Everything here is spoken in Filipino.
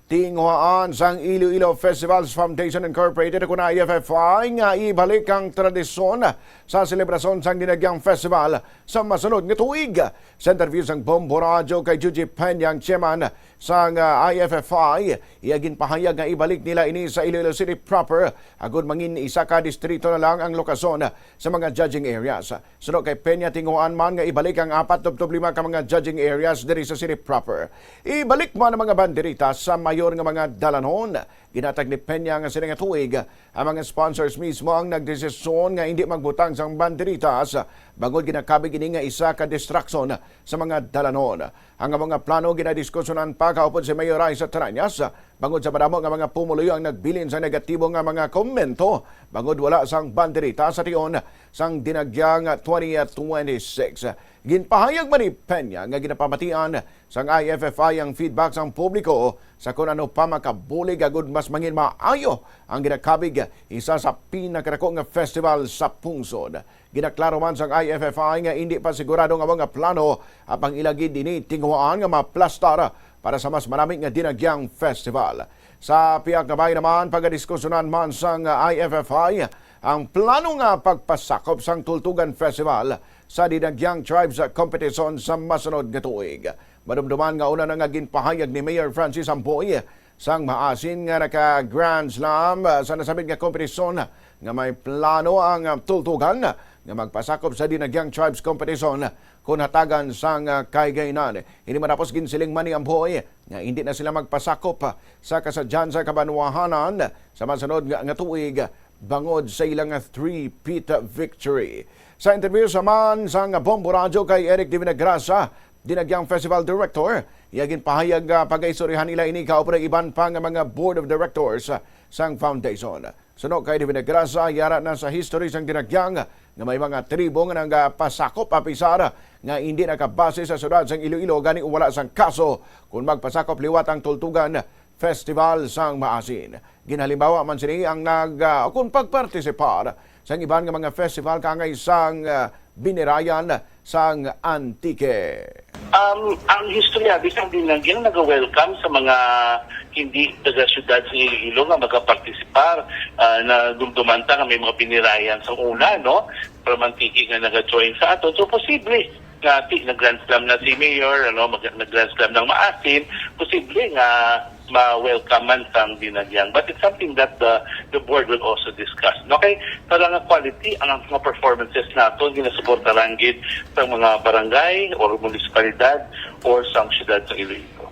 Tinghuaan sang Iloilo Festivals Foundation Incorporated ako na IFFI nga ibalik ang tradisyon sa selebrasyon sang dinagyang festival sa masunod nga tuig. Sa interview sang Bombo Radio kay Juji Peña, chairman sang IFFI, iagin pahayag nga ibalik nila ini sa Iloilo City proper agud mangin isa ka distrito na lang ang lokasyon sa mga judging areas. Sunod kay Peña, tinghuaan man nga ibalik ang 4-5 ka mga judging areas diri sa city proper. Ibalik man ang mga banderita sa mayor nga mga dalanon. Ginatag ni Peña nga sila nga tuig ang mga sponsors mismo ang nagdesisyon nga hindi magbutang sang banderitas bangod ginakabig ini nga isa ka distraction sa mga dalanon. Ang mga plano ginadiskusyonan pa kaupod si Mayor Raisa Tarañas bangod sa madamo nga mga pumuluyo ang nagbilin sa negatibo nga mga komento bangod wala sang banderita sa tiyon sang dinagyang 2026. Ginpahayag man ni Peña nga ginapamatian sang IFFI ang feedback sang publiko sa kung ano pa makabulig agud mas mangin maayo ang ginakabig isa sa pinakadako nga festival sa pungsod. Ginaklaro man sang IFFI nga hindi pa sigurado nga mga plano apang ilagid dinhi tinghuaan nga maplastar para sa mas marami nga dinagyang festival. Sa piyak nga bayan naman pagadiskusyonan man sang IFFI ang plano nga pagpasakop sang Tultugan Festival sa dinagyang tribes competition sa masunod nga tuig. Madumduman nga una nga ginpahayag ni Mayor Francis Amboy sang maasin nga naka-Grand Slam sa nasabit nga kompetisyon nga may plano ang Tultugan nga magpasakop sa dinagyang tribes competition kung hatagan sang kaygaynan. Hindi matapos ginsiling man ni Amboy nga hindi na sila magpasakop sa kasadyan sa kabanwahanan sa masunod nga tuig bangod sa ilang 3-peat victory. Sa interview sa man sang Bombo Radio kay Eric Di Vinagrasa, dinagyang festival director, iagin pahayag pag-aistoryahan nila ini kaupre iban pa nga mga board of directors sang foundation. Suno kay Di Vinagrasa, yara na sa history sang dinagyang nga may mga tribo nga nagpasakop apisara nga hindi nakabase sa syudad sang Iloilo gani wala sang kaso kung magpasakop liwat ang Tultugan Festival sang maasin. Ginhalimbawa man sini ang kung pagpartisipar sang iban nga mga festival kangay sang binirayan sang Antique. Ang historya bisang dinagyan nag-welcome sa mga hindi taga-syudad sa Iloilo nga magapartisipar na dumdumanta nga may mga binirayan sa una, no? Pero Antique nga nag-join sa ato. So posible nga nag-Grand Slam na si Mayor, nag-Grand Slam ng maasin, posible nga ma-welcome man sang dinagyang. But it's something that the board will also discuss. Okay? Para nga quality, ang mga performances nato, ginasuporta lang gid sa mga barangay or munisipalidad or sa syudad sa Iloilo.